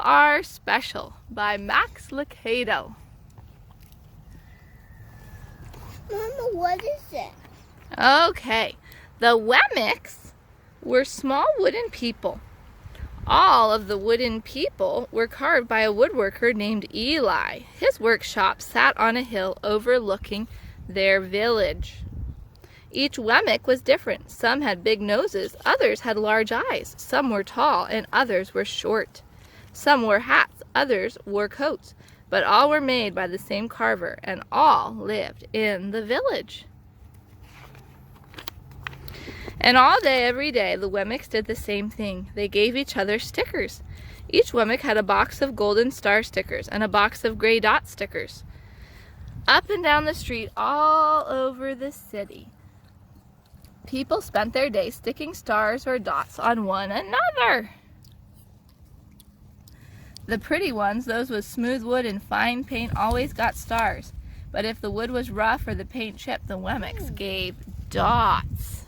are special by Max Lucado. Mama, what is it? Okay, the Wemmicks were small wooden people. All of the wooden people were carved by a woodworker named Eli. His workshop sat on a hill overlooking their village. Each Wemmick was different. Some had big noses, others had large eyes. Some were tall and others were short. Some wore hats, others wore coats, but all were made by the same carver, and all lived in the village. And all day, every day, the Wemmicks did the same thing. They gave each other stickers. Each Wemmick had a box of golden star stickers and a box of gray dot stickers. Up and down the street, all over the city, people spent their day sticking stars or dots on one another. The pretty ones, those with smooth wood and fine paint, always got stars. But if the wood was rough or the paint chipped, the Wemmicks gave dots.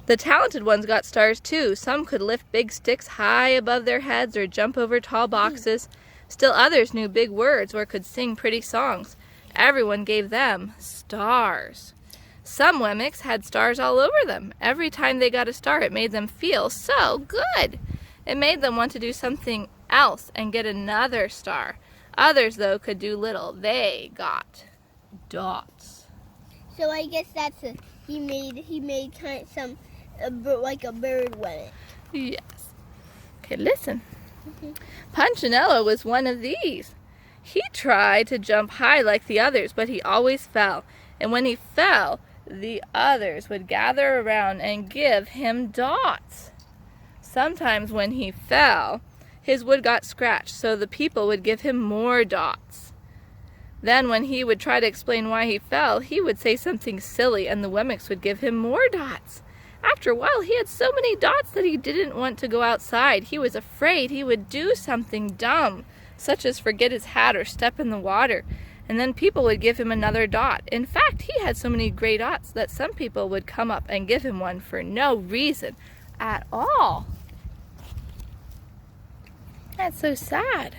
The talented ones got stars too. Some could lift big sticks high above their heads or jump over tall boxes. Still others knew big words or could sing pretty songs. Everyone gave them stars. Some Wemmicks had stars all over them. Every time they got a star, it made them feel so good. It made them want to do something else and get another star. Others, though, could do little. They got dots. So I guess that's he made kind of like a bird Wemmick. Yes. Okay, listen. Punchinello was one of these. He tried to jump high like the others, but he always fell. And when he fell, the others would gather around and give him dots. Sometimes when he fell, his wood got scratched, so the people would give him more dots. Then when he would try to explain why he fell, he would say something silly, and the Wemmicks would give him more dots. After a while, he had so many dots that he didn't want to go outside. He was afraid he would do something dumb, such as forget his hat or step in the water, and then people would give him another dot. In fact, he had so many gray dots that some people would come up and give him one for no reason at all. That's so sad.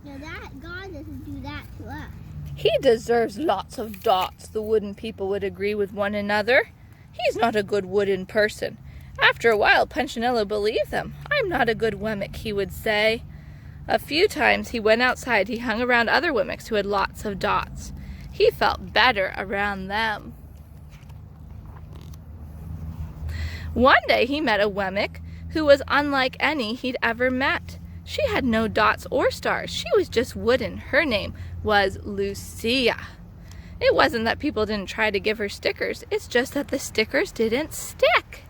Now that God doesn't do that to us. He deserves lots of dots, the wooden people would agree with one another. He's not a good wooden person. After a while, Punchinello believed them. I'm not a good Wemmick, he would say. A few times he went outside. He hung around other Wemmicks who had lots of dots. He felt better around them. One day he met a Wemmick who was unlike any he'd ever met. She had no dots or stars. She was just wooden. Her name was Lucia. It wasn't that people didn't try to give her stickers. It's just that the stickers didn't stick.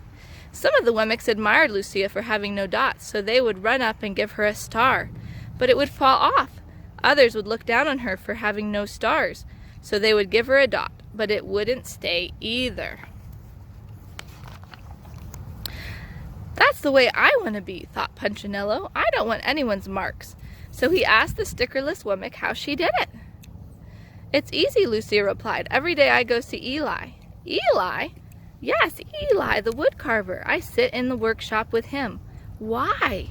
Some of the Wemmicks admired Lucia for having no dots, so they would run up and give her a star. But it would fall off. Others would look down on her for having no stars, so they would give her a dot, but it wouldn't stay either. That's the way I want to be, thought Punchinello. I don't want anyone's marks. So he asked the stickerless Wemmick how she did it. It's easy, Lucia replied. Every day I go see Eli. Eli? Yes, Eli, the wood carver. I sit in the workshop with him. Why?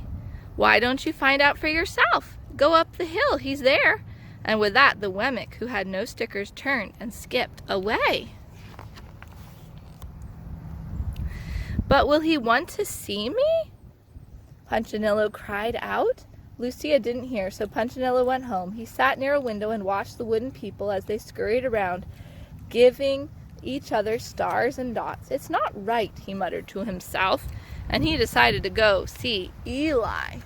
Why don't you find out for yourself? Go up the hill, he's there. And with that, the Wemmick, who had no stickers, turned and skipped away. But will he want to see me? Punchinello cried out. Lucia didn't hear, so Punchinello went home. He sat near a window and watched the wooden people as they scurried around, giving each other stars and dots. It's not right, he muttered to himself, and he decided to go see Eli.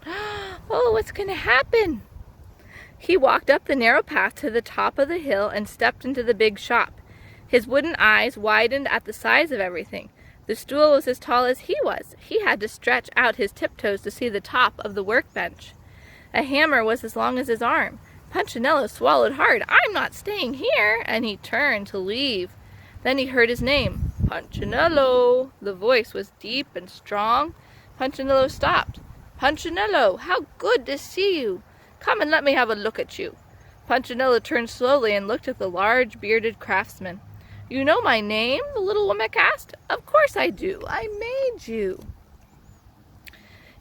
Oh, what's going to happen? He walked up the narrow path to the top of the hill and stepped into the big shop. His wooden eyes widened at the size of everything. The stool was as tall as he was. He had to stretch out his tiptoes to see the top of the workbench. A hammer was as long as his arm. Punchinello swallowed hard. I'm not staying here, and he turned to leave. Then he heard his name. Punchinello. The voice was deep and strong. Punchinello stopped. Punchinello, how good to see you. Come and let me have a look at you. Punchinello turned slowly and looked at the large bearded craftsman. You know my name? The little woman asked. Of course I do. I made you.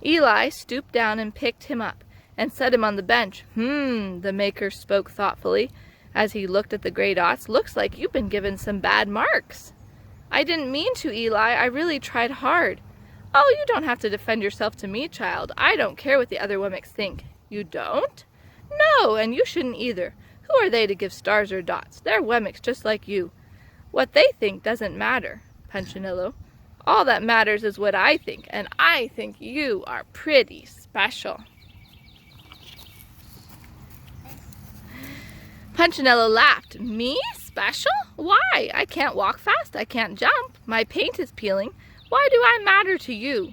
Eli stooped down and picked him up and set him on the bench. The maker spoke thoughtfully as he looked at the gray dots. Looks like you've been given some bad marks. I didn't mean to, Eli. I really tried hard. Oh, you don't have to defend yourself to me, child. I don't care what the other Wemmicks think. You don't? No, and you shouldn't either. Who are they to give stars or dots? They're Wemmicks just like you. What they think doesn't matter, Punchinello. All that matters is what I think, and I think you are pretty special. Punchinello laughed. Me? Special? Why? I can't walk fast. I can't jump. My paint is peeling. Why do I matter to you?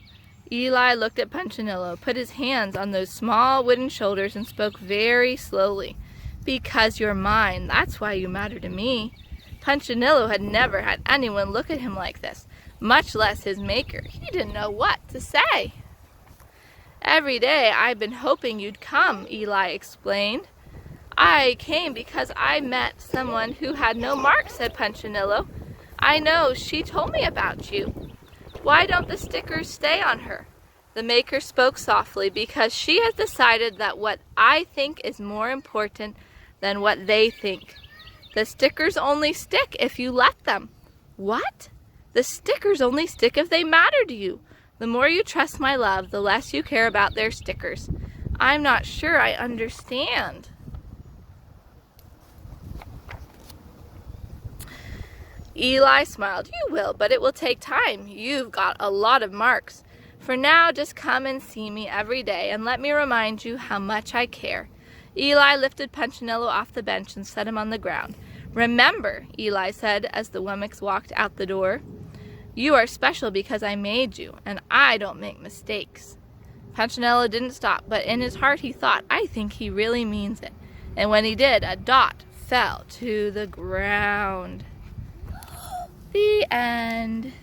Eli looked at Punchinello, put his hands on those small wooden shoulders, and spoke very slowly. Because you're mine. That's why you matter to me. Punchinello had never had anyone look at him like this, much less his maker. He didn't know what to say. Every day I've been hoping you'd come, Eli explained. I came because I met someone who had no marks, said Punchinello. I know, she told me about you. Why don't the stickers stay on her? The maker spoke softly. Because she has decided that what I think is more important than what they think. The stickers only stick if you let them. What? The stickers only stick if they matter to you. The more you trust my love, the less you care about their stickers. I'm not sure I understand. Eli smiled. You will, but it will take time. You've got a lot of marks. For now, just come and see me every day and let me remind you how much I care. Eli lifted Punchinello off the bench and set him on the ground. Remember, Eli said as the Wemmicks walked out the door, you are special because I made you, and I don't make mistakes. Punchinello didn't stop, but in his heart he thought, I think he really means it. And when he did, a dot fell to the ground. The end.